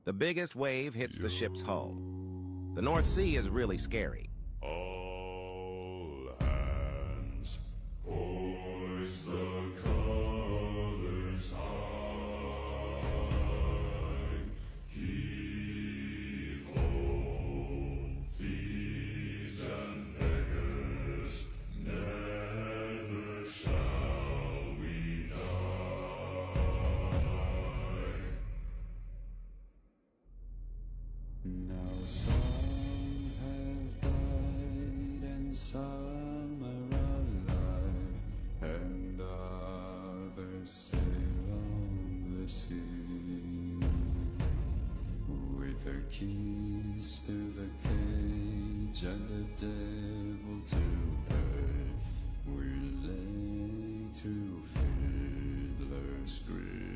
The biggest wave hits the ship's hull. The North Sea is really scary. All hands, hoist the colors high. Heave ho, thieves and beggars, never shall we die. Now some have died and some are alive, and others sail on the sea. With the keys to the cage and the devil to pay, we lay to fiddler's grave.